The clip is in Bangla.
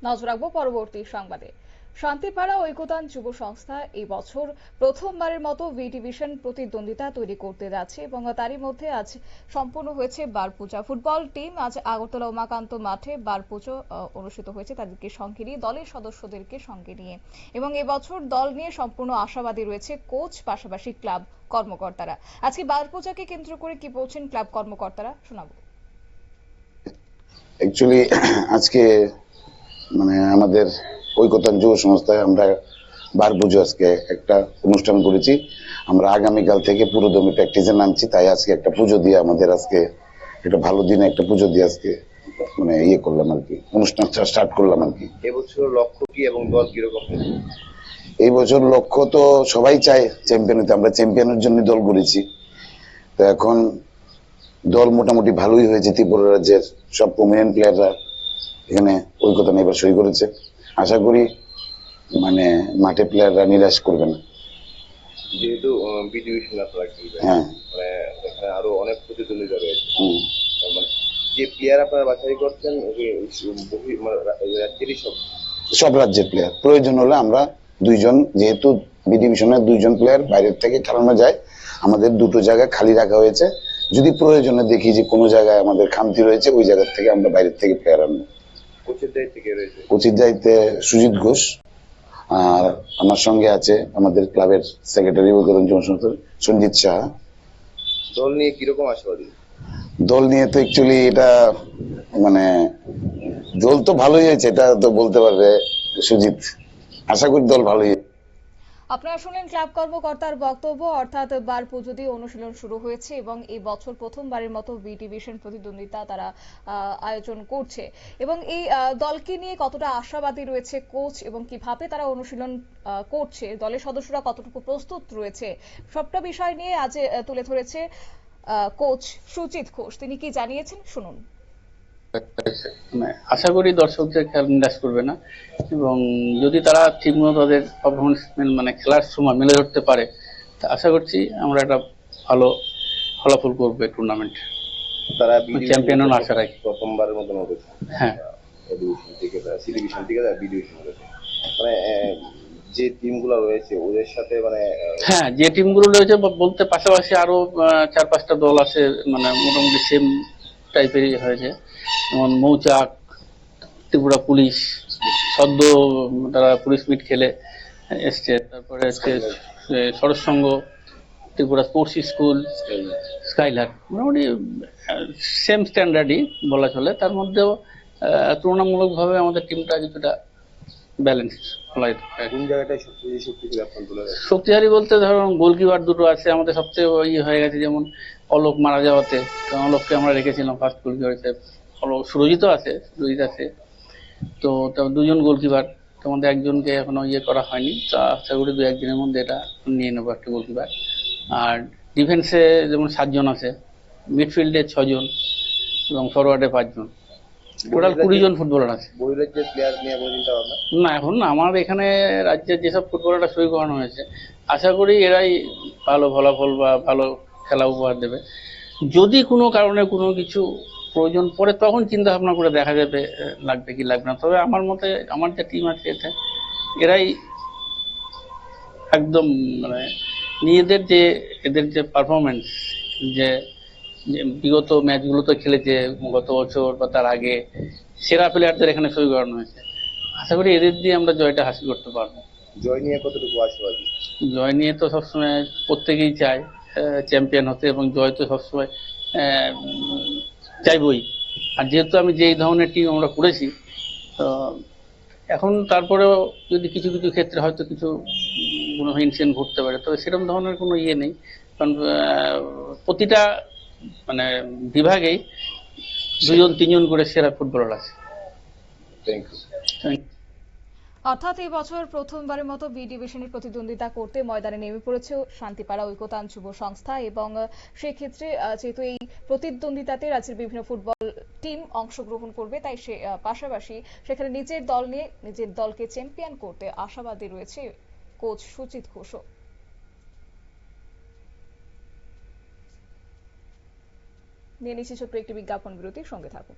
নজর রাখবো পরবর্তী সংবাদে। শান্তিপাড়া ঐকতান যুব সংস্থা এই বছর প্রথমবারের মতো ভি ডিভিশন প্রতিদ্বন্দ্বিতা তৈরি করতে যাচ্ছে এবং তারই মধ্যে আজ সম্পূর্ণ হয়েছে বারপুজা। ফুটবল টিম আজ আগরতলা উমাকান্ত মাঠে বারপুজো অনুষ্ঠিত হয়েছে তাদেরকে সঙ্গে নিয়ে, দলের সদস্যদেরকে সঙ্গে নিয়ে। এবং এবছর দল নিয়ে সম্পূর্ণ আশাবাদী রয়েছে কোচ, পাশাপাশি ক্লাব কর্মকর্তারা। আজকে বারপুজাকে কেন্দ্র করে কি বলছেন ক্লাব কর্মকর্তারা, শোনাবো। অ্যাকচুয়ালি আজকে আমাদের ঐকতান যুব সংস্থায় আমরা বার পুজো আজকে একটা অনুষ্ঠান করেছি। আমরা আগামীকাল থেকে পুরোদমে প্র্যাকটিসে নামছি, তাই আজকে একটা পুজো দিয়ে আমাদের আজকে একটা ভালো দিনে একটা পুজো দিয়ে আজকে ইয়ে করলাম আর কি, অনুষ্ঠানটা স্টার্ট করলাম আর কি। এবছর লক্ষ্য কি এবং দল কিরকম? এই বছর লক্ষ্য তো সবাই চায় চ্যাম্পিয়ন হতে, আমরা চ্যাম্পিয়নের জন্য দল করেছি। তো এখন দল মোটামুটি ভালোই হয়েছে, ত্রিপুরা রাজ্যের সব প্রমিনেন্ট প্লেয়াররা এখানে ঐকতান এবার সই করেছে। আশা করি মাঠে প্লেয়াররা নিরাশ করবে না। যেহেতু বি ডিভিশন আপনারা খেলবেন, হ্যাঁ, এখানে আরো অনেক প্রতিদ্বন্দ্বিতা রয়েছে। যে প্লেয়ার আপনারা বাছাই করছেন রাজ্যেরই সব রাজ্যের প্লেয়ার। প্রয়োজন হলে আমরা দুইজন, যেহেতু বি ডিভিশনের দুইজন প্লেয়ার বাইরের থেকে খেলানো যায়, আমাদের দুটো জায়গা খালি রাখা হয়েছে। যদি প্রয়োজনে দেখি যে কোনো জায়গায় আমাদের খামতি রয়েছে, ওই জায়গা থেকে আমরা বাইরের থেকে প্লেয়ার আনবো। কোচের দায়িত্বে সুজিত ঘোষ, আর আমার সঙ্গে আছে আমাদের ক্লাবের সেক্রেটারি সঞ্জিত সাহা। দল নিয়ে কিরকম আশাবাদী? দল নিয়ে তো অ্যাকচুয়ালি এটা দল তো ভালোই হয়েছে, এটা তো বলতে পারবে সুজিত। আশা করি দল ভালোই। আপনারা শুনলেন ক্লাব কর্মকর্তার বক্তব্য। অর্থাৎ বার পুজো দিয়ে অনুশীলন শুরু হয়েছে এবং এই বছর প্রথমবারের মতো বি ডিভিশন প্রতিদ্বন্দ্বিতা তারা আয়োজন করছে। এবং এই দলকে নিয়ে কতটা আশাবাদী রয়েছে কোচ এবং কিভাবে তারা অনুশীলন করছে, দলের সদস্যরা কতটুকু প্রস্তুত রয়েছে, সবটা বিষয় নিয়ে আজ তুলে ধরেছে কোচ সুজিত ঘোষ। তিনি কি জানিয়েছেন, শুনুন। আশা করি দর্শকদের খেলা নিরাশ করবে না, এবং যদি তারা ঠিকমতো তাদের পারফরমেন্স খেলার সময় মেলে ধরতে পারে, তা আশা করছি আমরা একটা ভালো ফলাফল করবো টুর্নামেন্ট। তারা চ্যাম্পিয়ন আশা রাখি। প্রথমবারের মতন হবে। হ্যাঁ, যে টিমগুলো রয়েছে ওদের সাথে হ্যাঁ, যে টিমগুলো রয়েছে বলতে পাশাপাশি আরো 4-5টা দল আছে, মোটামুটি সেম টাইপেরই হয়েছে। যেমন মৌচাক, ত্রিপুরা পুলিশ, সদ্য তারা পুলিশ মিট খেলে এসছে, তারপরে হচ্ছে সরস সংঘ, ত্রিপুরা স্পোর্টস স্কুল, স্কাইলার, মোটামুটি সেম স্ট্যান্ডার্ডই বলা চলে। তার মধ্যেও তুলনামূলকভাবে আমাদের টিমটা কিছুটা ব্যালেন্স। শক্তিশালী বলতে ধরুন গোলকিপার দুটো আছে আমাদের, সবচেয়ে হয়ে গেছে যেমন অলোক মারা যাওয়াতে অলোককে আমরা রেখেছিলাম ফার্স্ট গোলকিপার হিসেবে। সুরজিৎ আছে, তো দুজন গোলকিপার, তোমাদের একজনকে এখনো করা হয়নি, তা আশা করি 2-1 দিনের মধ্যে এটা নিয়ে নেবো একটা গোলকিপার। আর ডিফেন্সে যেমন 7 জন আছে, মিডফিল্ডে 6 জন এবং ফরওয়ার্ডে 5 জন, টোটাল 20 জন ফুটবলার আছে। না, এখন না, আমার এখানে রাজ্যের যেসব ফুটবলাররা সই করানো হয়েছে, আশা করি এরাই ভালো ফলাফল বা ভালো খেলা উপহার দেবে। যদি কোনো কারণে কোনো কিছু প্রয়োজন পড়ে তখন চিন্তা ভাবনা করে দেখা যাবে লাগবে কি লাগবে না। তবে আমার মতে আমার যে টিম আছে এতে এরাই একদম নিজেদের যে এদের যে পারফরমেন্স, যে বিগত ম্যাচগুলোতে খেলেছে গত বছর বা তার আগে, সেরা প্লেয়ারদের এখানে সই করানো হয়েছে। আশা করি এদের দিয়ে আমরা জয়টা হাসিল করতে পারবো। জয় নিয়ে কতটুকু আশাবাদী? জয় নিয়ে তো সবসময় প্রত্যেকেই চায় চ্যাম্পিয়ন হতে, এবং জয় তো সবসময় চাইবই। আর যেহেতু আমি যে ধরনের টিম আমরা করেছি, তো এখন তারপরেও যদি কিছু কিছু ক্ষেত্রে হয়তো কিছু কোনো ইনসিডেন্ট ঘটতে পারে, তবে সেরকম ধরনের কোনো নেই, কারণ প্রতিটা বিভাগেই 2-3 জন করে সেরা ফুটবলার আছে। Thank you. অর্থাৎ এই বছর প্রথমবারের মতো বি ডিভিশনের প্রতিদ্বন্দ্বিতা করতে ময়দানে নেমে পড়েছে শান্তিপাড়া ঐকতান যুব সংস্থা। এবং সেক্ষেত্রে যেহেতু এই প্রতিদ্বন্দ্বিতাতে রাজ্যের বিভিন্ন ফুটবল টিম অংশগ্রহণ করবে, তাই সে পাশাপাশি সেখানে নিজের দল নিয়ে নিজের দলকে চ্যাম্পিয়ন করতে আশাবাদী রয়েছে কোচ সুজিত ঘোষ। নিয়ে নিচ্ছি ছোট্ট একটি বিজ্ঞাপন বিরতির সঙ্গে থাকুন।